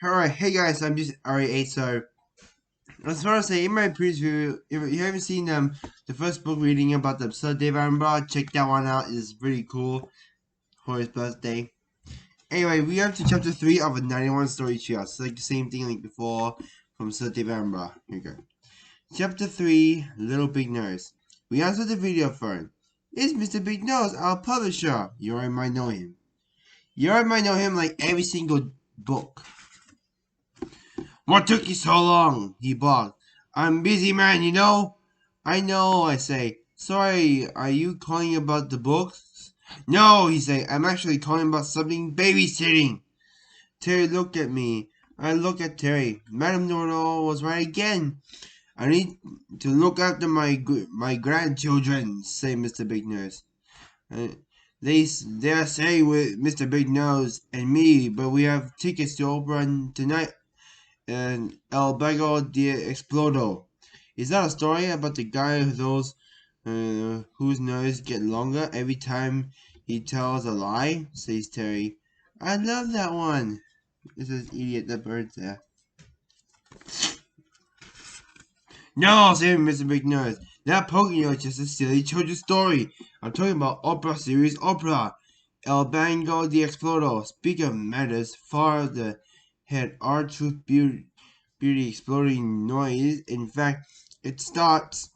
Alright, hey guys, I'm just RA8, so I was want to say in my previous video, if you haven't seen the first book reading about the absurd Dave Attenborough, check that one out. It's pretty cool for his birthday. Anyway, we are to chapter 3 of a 91 story treehouse. It's like the same thing like before from Sir Dave Attenborough. Here we go. Chapter 3, Little Big Nose. We answered the video first. It's Mr. Big Nose, our publisher. You already might know him. You already might know him like every single book. What took you so long? He barked. I'm busy, man, you know? I know, I say. Sorry, are you calling about the books? No, he say. I'm actually calling about something babysitting. Terry looked at me. I looked at Terry. Madame Nordo was right again. I need to look after my grandchildren, say Mr. Big Nose. They're staying with Mr. Big Nose and me, but we have tickets to open tonight and El Bago de Explodo. Is that a story about the guy whose nose get longer every time he tells a lie? Says Terry. I love that one. This is idiot the bird there. No, said Mr. Big Nose. That Pokemon is just a silly children's story. I'm talking about opera series opera. El Bango de Explodo. Speak of matters far the head our truth beauty exploding noise. In fact, it starts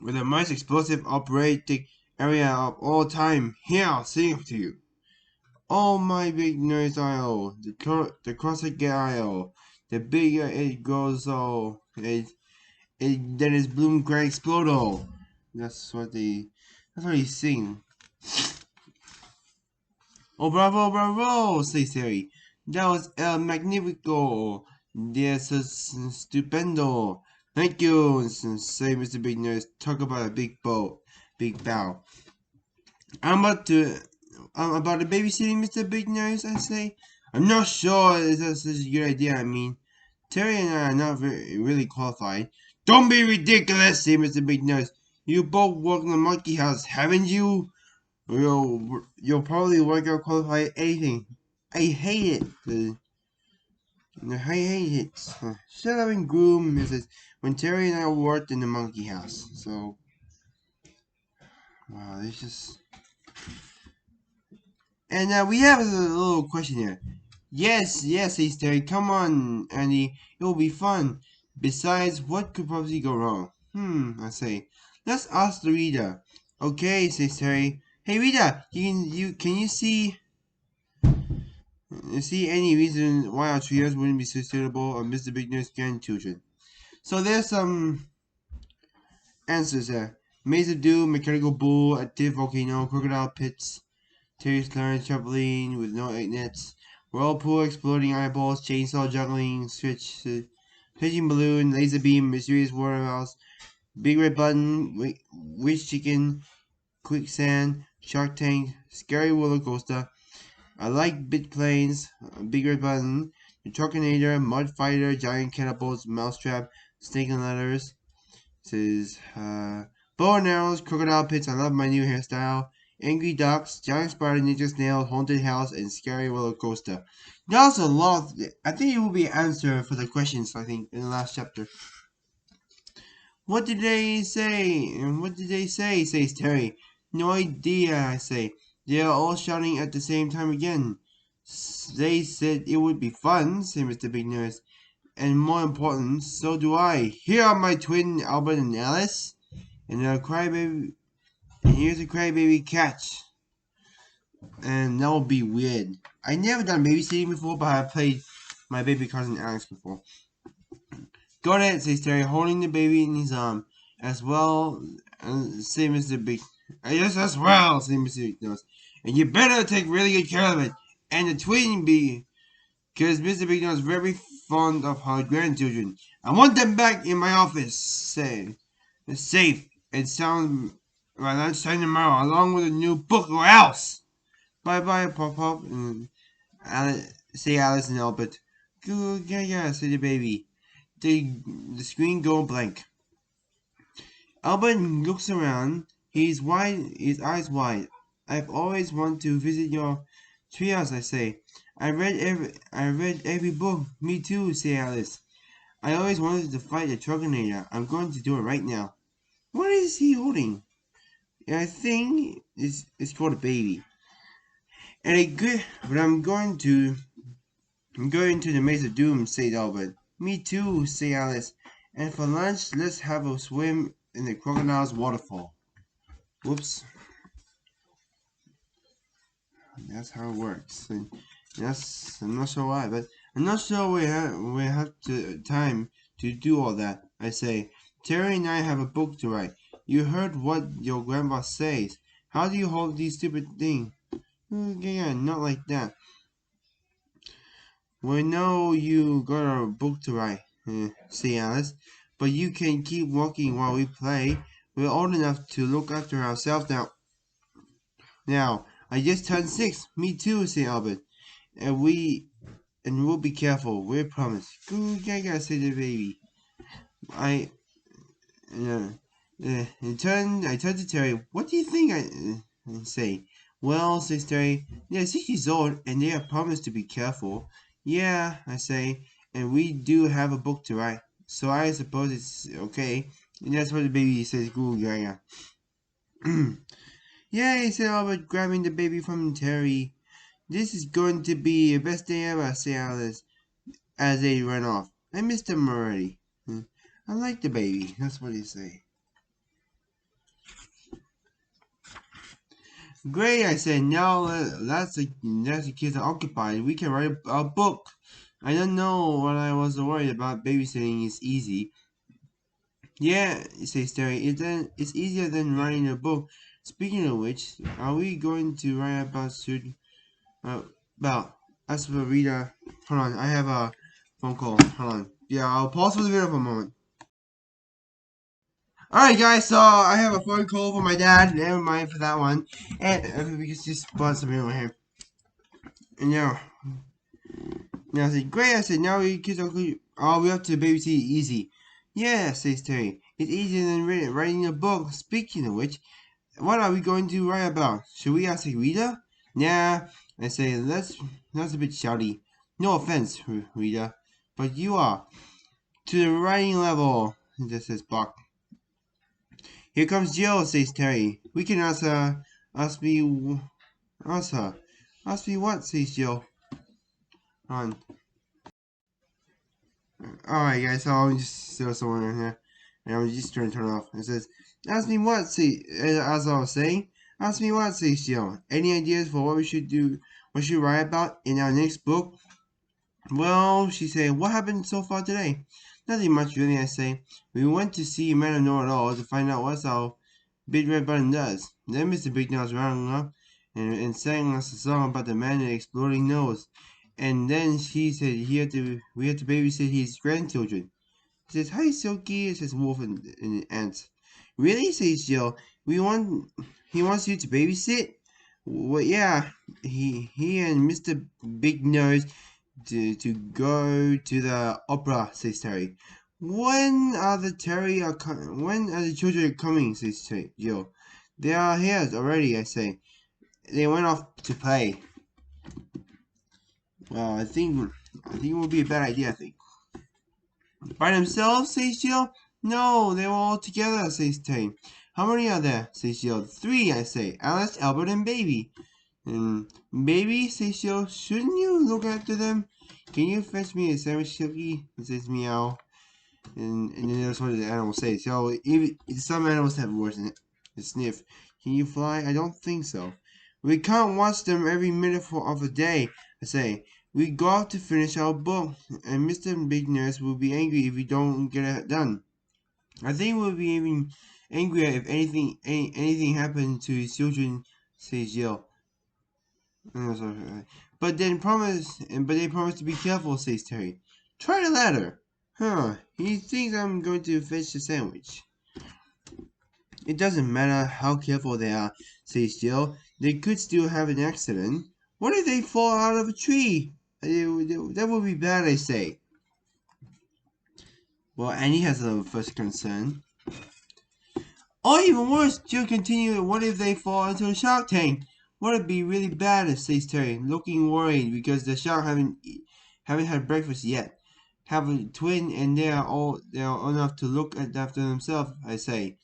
with the most explosive operating area of all time. Here, I'll sing it to you. Oh, my big nose IO, the closer IO, the bigger it goes, so then it's bloom crack explodo. That's what they sing. Oh, bravo, bravo, says Harry. That was El Magnifico. Yes, stupendo. Thank you, say Mr. Big Nose. Talk about a big bow. I'm about the babysitting, Mr. Big Nose, I say. I'm not sure that's such a good idea. I mean, Terry and I are not really qualified. Don't be ridiculous, say Mr. Big Nose. You both work in the monkey house, haven't you? You'll probably work out qualified anything. I hate it. I hate it. Shut up and groom, Mrs. When Terry and I worked in the monkey house. So, wow, it's just. And we have a little question here. Yes, says Terry. Come on, Andy. It will be fun. Besides, what could possibly go wrong? I say. Let's ask the reader. Okay, says Terry. Hey, Rita, can you see any reason why our trios wouldn't be so suitable on Mr. Big Nose grandchildren? So there's some answers there. Maze of Doom, Mechanical Bull, Active Volcano, Crocodile Pits, Terry's Clarence Trampoline with no egg nets, Whirlpool, Exploding Eyeballs, Chainsaw Juggling, Switching Balloon, Laser Beam, Mysterious Warehouse, Big Red Button, Witch Chicken, Quicksand, Shark Tank, Scary Roller Coaster, I Like Bit Planes, Big Red Button, the Truckinator, Mud Fighter, Giant Cannibals, Mousetrap, Snake and Ladders. It says, Bow and Arrows, Crocodile Pits, I Love My New Hairstyle, Angry Ducks, Giant Spider, Ninja Snail, Haunted House, and Scary Roller Coaster. That was a lot. I think it will be an answer for the questions, I think, in the last chapter. What did they say? What did they say? Says Terry. No idea, I say. They are all shouting at the same time again. They said it would be fun, said Mr. Big Nose. And more important, so do I. Here are my twin Albert and Alice. And here's a crybaby catch. And that will be weird. I never done babysitting before, but I've played my baby cousin Alex before. Go ahead, says Terry, holding the baby in his arm. As well, say Mr. Big. Yes, as well, say Mr. Big Nose. And you better take really good care of it. And the twin bee, because Mr. Big Nose is very fond of her grandchildren. I want them back in my office, say. Safe and sound by lunchtime tomorrow, along with a new book or else. Bye-bye, Pop-Pop. And say Alice and Albert. Good, yeah, say the baby. The screen go blank. Albert looks around, his eyes wide. I've always wanted to visit your treehouse, I say. I read every book. Me too, say Alice. I always wanted to fight a Troganator. I'm going to do it right now. What is he holding? I think it's called a baby. And a good but I'm going to the Maze of Doom, said Albert. Me too, say Alice. And for lunch, let's have a swim in the crocodile's waterfall. Whoops. That's how it works. And yes, I'm not sure why, but I'm not sure we have time to do all that. I say, Terry and I have a book to write. You heard what your grandpa says. How do you hold these stupid things? Yeah, not like that. We know you got a book to write, say Alice, but you can keep walking while we play. We're old enough to look after ourselves now. Now, I just turned 6. Me too, say Albert. And we'll be careful. We promise. Goo gaga, said the baby. I I turned to Terry. What do you think? I say. Well, says Terry, they're 6 years old and they have promised to be careful. Yeah, I say, and we do have a book to write, so I suppose it's okay. And that's what the baby says. Goo gaga. Yay, said Albert, grabbing the baby from Terry. This is going to be the best day ever, said Alice, as they ran off. I missed them already. I like the baby. That's what he say. Great, I said. Now that's the kids are occupied. We can write a book. I don't know what I was worried about. Babysitting is easy. Yeah, says Terry. It's easier than writing a book. Speaking of which, are we going to write about well, as for Rita, hold on. I have a phone call. Hold on. Yeah, I'll pause for the video for a moment. Alright guys, so I have a phone call from my dad, never mind for that one. And we can just pause some over here. And now I said, great, I said, now we kids are we have to babysit easy. Yeah, says Terry. It's easier than writing a book. Speaking of which, what are we going to write about? Should we ask Rita? Nah, I say, that's a bit shouty. No offense, Rita, but you are to the writing level. This says Buck. Here comes Jill, says Terry. We can ask her. Ask me. Ask her. Ask me what, says Jill. On. Alright, guys, so I'll just throw someone in here. And I'm just trying to turn it off. It says, ask me what, say, as I was saying. Ask me what, says Jill. Any ideas for what we should do? What should we write about in our next book? Well, she said, what happened so far today? Nothing much, really, I say. We went to see Man Know-It-All to find out what our Big Red Button does. Then Mr. Big Nose ran up and sang us a song about the man with the exploding nose. And then she said we had to babysit his grandchildren. He says, hi, Silky, says Wolf and Ants. Really, says Jill. He wants you to babysit? Well, yeah, he and Mr. Big Nose to go to the opera, says Terry. When are the children coming, says Jill. They are here already, I say. They went off to play. Well, I think it would be a bad idea, I think. By themselves, says Jill. No, they were all together, says Terry. How many are there, says Jill. 3, I say. Alice, Albert, and Baby. Baby, says Jill, shouldn't you look after them? Can you fetch me a sandwich, Silky? It says meow. And then that's what the animals say. So, even some animals have words in it. The sniff. Can you fly? I don't think so. We can't watch them every minute of the day, I say. We got to finish our book, and Mr. Big Nurse will be angry if we don't get it done. I think we'll be even angrier if anything happened to his children, says Jill. But they promise to be careful, says Terry. Try the latter. Huh, he thinks I'm going to fetch the sandwich. It doesn't matter how careful they are, says Jill. They could still have an accident. What if they fall out of a tree? That would be bad, I say. Well, Annie has a first concern. Or even worse, Jill continued, what if they fall into a shark tank? Would it be really bad, says Terry, looking worried because the shark haven't had breakfast yet. Have a twin and they are old enough to look after themselves, I say.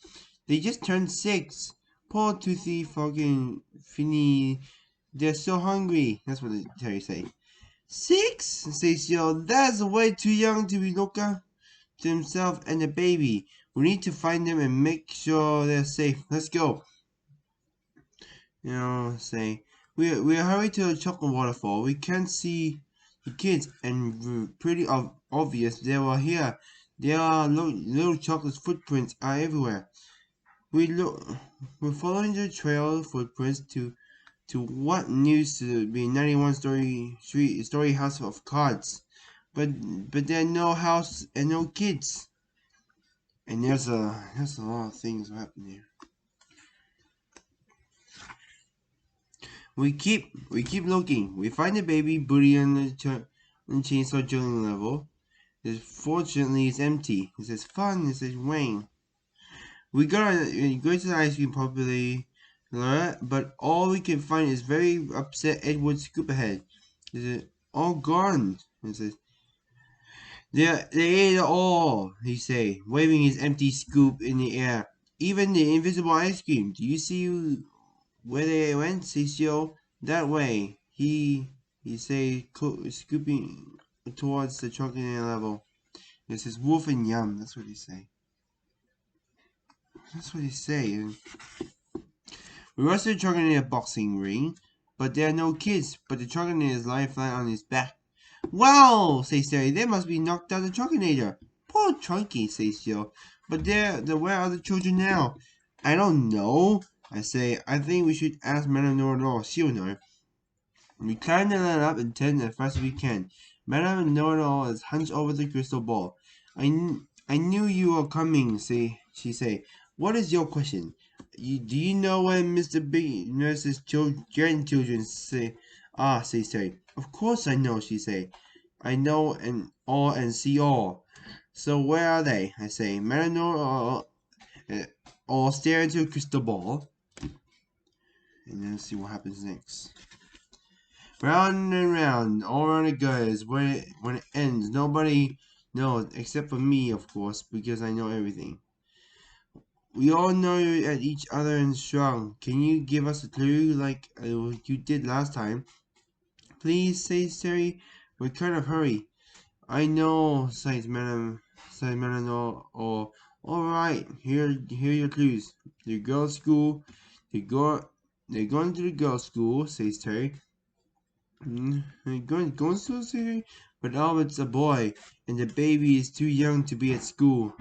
They just turned 6. Poor toothy fucking Finny. They're so hungry. That's what Terry say. 6? Says Joe. That's way too young to be looking to himself and the baby. We need to find them and make sure they're safe. Let's go. Say we hurry to the chocolate waterfall. We can't see the kids, and pretty obvious they were here. There are little chocolate footprints are everywhere. We're following the trail footprints to what news to be 91-story house of cards, but there are no house and no kids, and there's a lot of things happening here. We keep looking. We find the baby booty on the chainsaw drilling level. Fortunately, it's empty. It says fun. It says Wayne. We go to the ice cream properly, but all we can find is very upset Edward Scoop ahead. Is it all gone? It says they ate it all. He say, waving his empty scoop in the air. Even the invisible ice cream. Do you see where they went? Says Joe. That way. He say, scooping towards the chocolate level. It says wolf and yum. That's what he say. That's what he say. We rush to the chocolate boxing ring, but there are no kids. But the chocolate is lying flat on his back. Wow, says Terry. They must be knocked out the chocolate. Poor Chunky, says Joe. But where are the children now? I don't know. I say, I think we should ask Madame Nordal. She'll know. We climb the ladder up and turn as fast as we can. Madame Nordal is hunched over the crystal ball. I knew you were coming, she say. What is your question? Do you know when Mr. Big Nurse's grandchildren say? Ah, says Terry. Of course I know, she say. I know and see all. So where are they? I say. Madame Nordal all stare into a crystal ball. And then see what happens next. Round and round, all around it goes. When it ends, nobody knows except for me, of course, because I know everything. We all know at each other and strong. Can you give us a clue like you did last time? Please, says Terry. We're kind of hurry. I know, says Madame Oh, all right. Here are your clues. The girls' school. They're going to the girls' school, says Terry. Going to say, but Albert's a boy, and the baby is too young to be at school.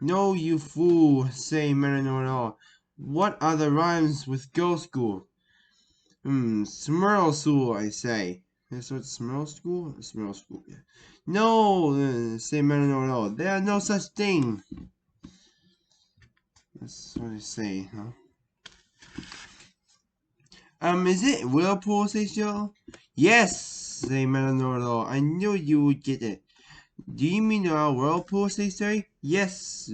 No, you fool, say Marinor. What are the rhymes with girls' school? Smurl school, I say. That's what Smurl school? Smurl school, yeah. No, say Marinor. There are no such thing. That's what they say, huh? Is it Whirlpool, says Joe? Yes, say Marinor. I knew you would get it. Do you mean our whirlpool, says Terry? Yes,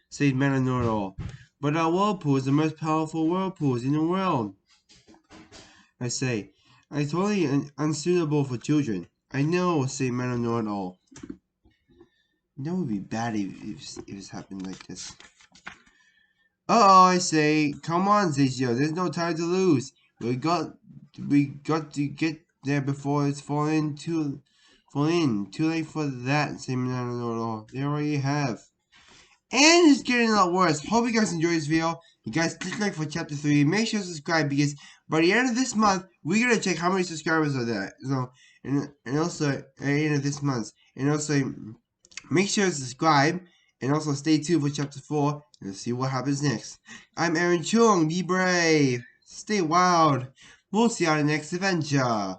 says Marinor. But our whirlpool is the most powerful whirlpools in the world. I say, it's totally unsuitable for children. I know, say Marinor. That would be bad if it happened like this. Uh-oh, I say. Come on, says Joe. There's no time to lose. We got to get there before it's fallen too late for that, say Marinor. They already have. And it's getting a lot worse. Hope you guys enjoyed this video. You guys click like for chapter 3. Make sure to subscribe because by the end of this month, we're gonna check how many subscribers are there. So and also at the end of this month. And also make sure to subscribe and also stay tuned for chapter 4 and see what happens next. I'm Aaron Chung. Be brave. Stay wild. We'll see you on the next adventure.